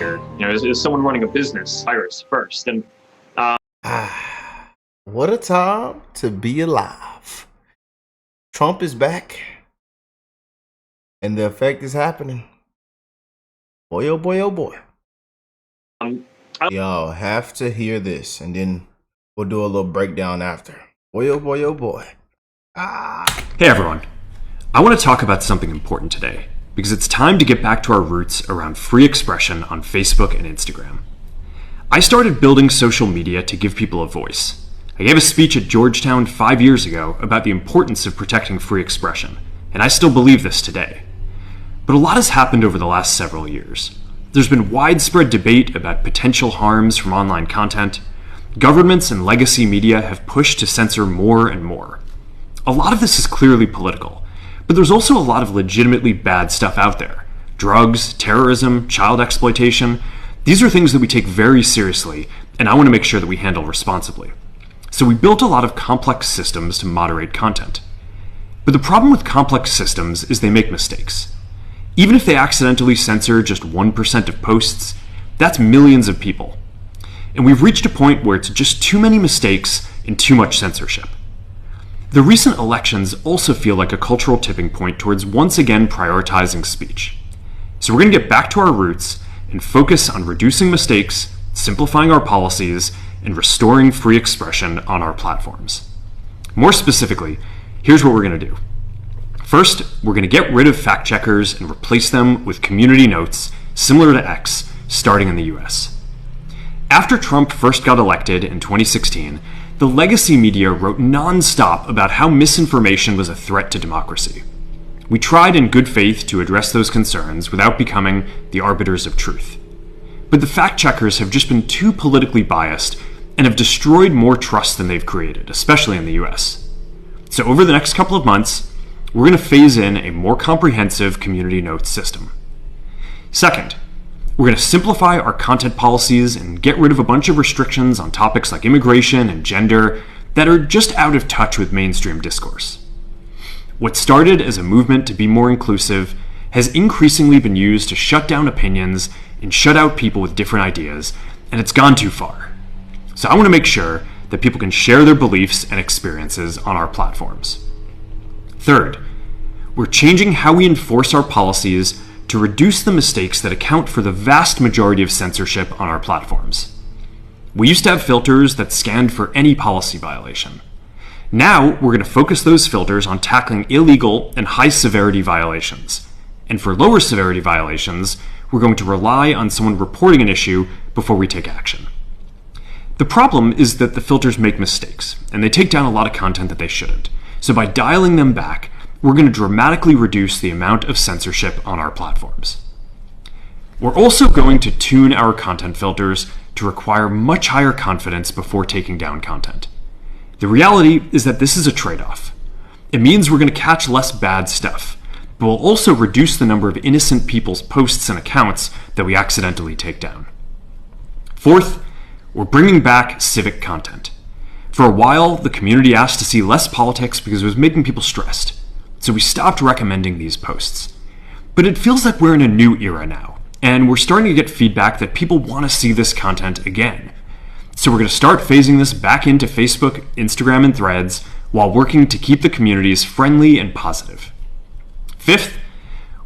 Is someone running a business virus first? And what a time to be alive. Trump is back, and the effect is happening. Boy, oh boy, oh boy. Y'all have to hear this, and then we'll do a little breakdown after. Boy, oh boy, oh boy. Hey everyone. I want to talk about something important today, because it's time to get back to our roots around free expression on Facebook and Instagram. I started building social media to give people a voice. I gave a speech at Georgetown 5 years ago about the importance of protecting free expression, and I still believe this today. But a lot has happened over the last several years. There's been widespread debate about potential harms from online content. Governments and legacy media have pushed to censor more and more. A lot of this is clearly political, but there's also a lot of legitimately bad stuff out there. Drugs, terrorism, child exploitation. These are things that we take very seriously, and I want to make sure that we handle responsibly. So we built a lot of complex systems to moderate content. But the problem with complex systems is they make mistakes. Even if they accidentally censor just 1% of posts, that's millions of people. And we've reached a point where it's just too many mistakes and too much censorship. The recent elections also feel like a cultural tipping point towards once again prioritizing speech. So we're going to get back to our roots and focus on reducing mistakes, simplifying our policies, and restoring free expression on our platforms. More specifically, here's what we're going to do. First, we're going to get rid of fact checkers and replace them with community notes similar to X, starting in the US. After Trump first got elected in 2016, the legacy media wrote non-stop about how misinformation was a threat to democracy. We tried in good faith to address those concerns without becoming the arbiters of truth. But the fact checkers have just been too politically biased and have destroyed more trust than they've created, especially in the US. So over the next couple of months, we're going to phase in a more comprehensive community notes system. Second, we're going to simplify our content policies and get rid of a bunch of restrictions on topics like immigration and gender that are just out of touch with mainstream discourse. What started as a movement to be more inclusive has increasingly been used to shut down opinions and shut out people with different ideas, and it's gone too far. So I want to make sure that people can share their beliefs and experiences on our platforms. Third, we're changing how we enforce our policies to reduce the mistakes that account for the vast majority of censorship on our platforms. We used to have filters that scanned for any policy violation. Now, we're going to focus those filters on tackling illegal and high-severity violations. And for lower severity violations, we're going to rely on someone reporting an issue before we take action. The problem is that the filters make mistakes, and they take down a lot of content that they shouldn't. So by dialing them back, we're going to dramatically reduce the amount of censorship on our platforms. We're also going to tune our content filters to require much higher confidence before taking down content. The reality is that this is a trade-off. It means we're going to catch less bad stuff, but we'll also reduce the number of innocent people's posts and accounts that we accidentally take down. Fourth, we're bringing back civic content. For a while, the community asked to see less politics because it was making people stressed. So we stopped recommending these posts. But it feels like we're in a new era now, and we're starting to get feedback that people want to see this content again. So we're going to start phasing this back into Facebook, Instagram, and Threads while working to keep the communities friendly and positive. Fifth,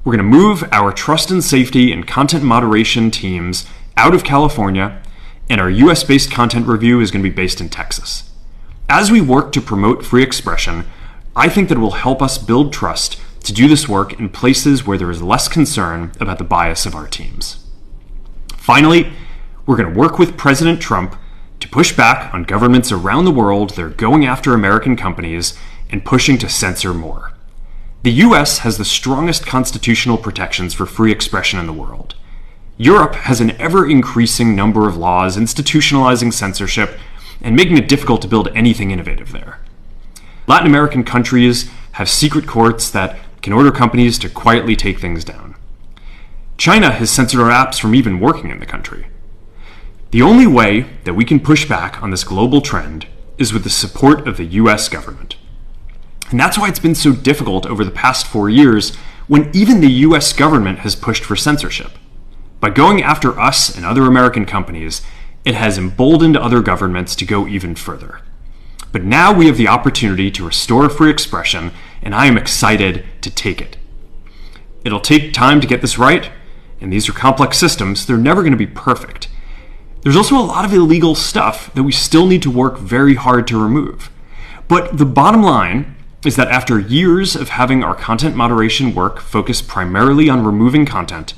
we're going to move our trust and safety and content moderation teams out of California, and our US-based content review is going to be based in Texas. As we work to promote free expression, I think that it will help us build trust to do this work in places where there is less concern about the bias of our teams. Finally, we're going to work with President Trump to push back on governments around the world that are going after American companies and pushing to censor more. The US has the strongest constitutional protections for free expression in the world. Europe has an ever-increasing number of laws institutionalizing censorship and making it difficult to build anything innovative there. Latin American countries have secret courts that can order companies to quietly take things down. China has censored our apps from even working in the country. The only way that we can push back on this global trend is with the support of the US government. And that's why it's been so difficult over the past 4 years when even the US government has pushed for censorship. By going after us and other American companies, it has emboldened other governments to go even further. But now we have the opportunity to restore free expression, and I am excited to take it. It'll take time to get this right, and these are complex systems. They're never going to be perfect. There's also a lot of illegal stuff that we still need to work very hard to remove. But the bottom line is that after years of having our content moderation work focus primarily on removing content,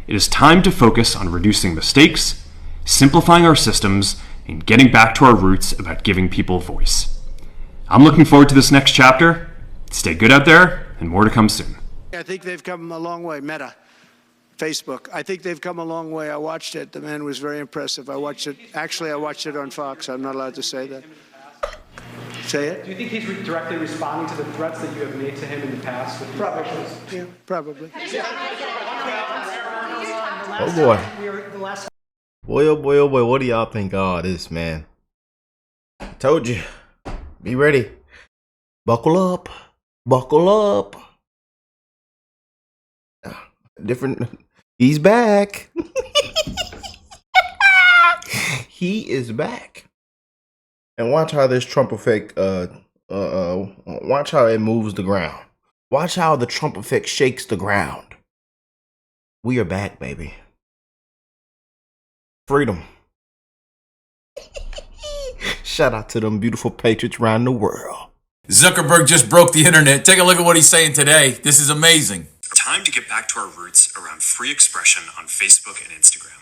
it is time to focus on reducing mistakes, simplifying our systems, and getting back to our roots about giving people voice. I'm looking forward to this next chapter. Stay good out there, and more to come soon. I think they've come a long way. Meta, Facebook. I think they've come a long way. I watched it. The man was very impressive. I watched it. Actually, I watched it on Fox. I'm not allowed to say that. Say it? Do you think he's directly responding to the threats that you have made to him in the past? With Probably. Yeah, probably. Oh boy. Boy, oh boy, oh boy. What do y'all think of all this, man? I told you. Be ready. Buckle up. Buckle up. Different. He's back. He is back. And watch how this Trump effect, watch how it moves the ground. Watch how the Trump effect shakes the ground. We are back, baby. Freedom. Shout out to them beautiful patriots around the world. Zuckerberg just broke the internet. Take a look at what he's saying today. This is amazing. Time to get back to our roots around free expression on Facebook and Instagram.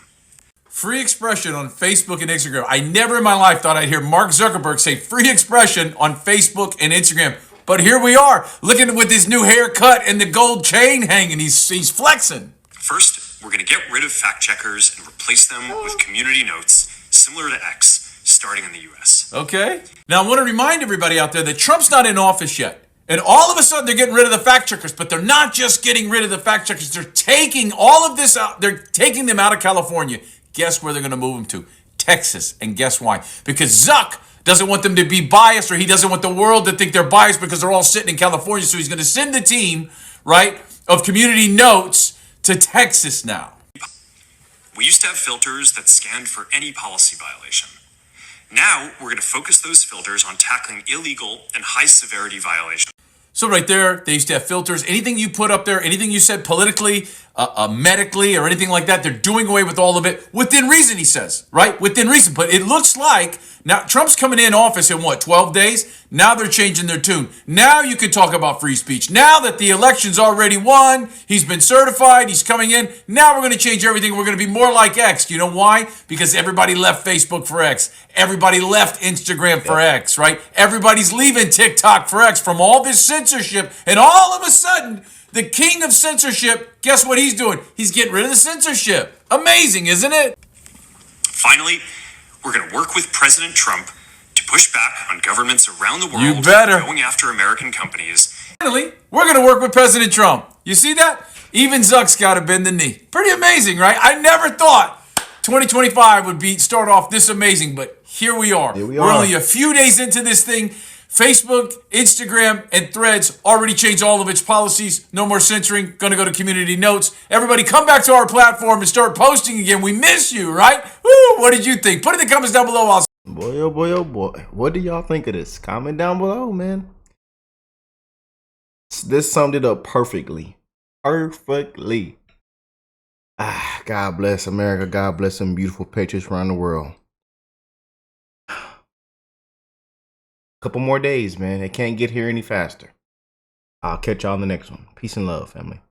Free expression on Facebook and Instagram. I never in my life thought I'd hear Mark Zuckerberg say free expression on Facebook and Instagram. But here we are, looking with his new haircut and the gold chain hanging. He's flexing. First, we're going to get rid of fact checkers and replace them with community notes similar to X, starting in the US. Okay. Now I want to remind everybody out there that Trump's not in office yet. And all of a sudden they're getting rid of the fact checkers, but they're not just getting rid of the fact checkers. They're taking all of this out. They're taking them out of California. Guess where they're going to move them to? Texas. And guess why? Because Zuck doesn't want them to be biased, or he doesn't want the world to think they're biased because they're all sitting in California. So he's going to send the team, right, of community notes to Texas now. We used to have filters that scanned for any policy violation. Now we're going to focus those filters on tackling illegal and high severity violations. So right there, they used to have filters. Anything you put up there, anything you said politically, medically, or anything like that, they're doing away with all of it within reason, he says, right? Within reason. But it looks like now Trump's coming in office in what, 12 days? Now they're changing their tune. Now you can talk about free speech. Now that the election's already won, he's been certified, he's coming in. Now we're going to change everything. We're going to be more like X. You know why? Because everybody left Facebook for X. Everybody left Instagram for X, right? Everybody's leaving TikTok for X from all this censorship. And all of a sudden, the king of censorship, guess what he's doing? He's getting rid of the censorship. Amazing, isn't it? Finally, we're going to work with President Trump to push back on governments around the world You better. going after American companies. Finally, we're going to work with President Trump. You see that? Even Zuck's got to bend the knee. Pretty amazing, right? I never thought 2025 would start off this amazing, but here we are. Here we We're are. only a few days into this thing. Facebook, Instagram, and Threads already changed all of its policies. No more censoring. Going to go to community notes. Everybody come back to our platform and start posting again. We miss you, right? Woo! What did you think? Put it in the comments down below. Boy, oh boy, oh boy. What do y'all think of this? Comment down below, man. This summed it up perfectly. Perfectly. God bless America. God bless some beautiful patriots around the world. Couple more days, man. It can't get here any faster. I'll catch y'all in the next one. Peace and love, family.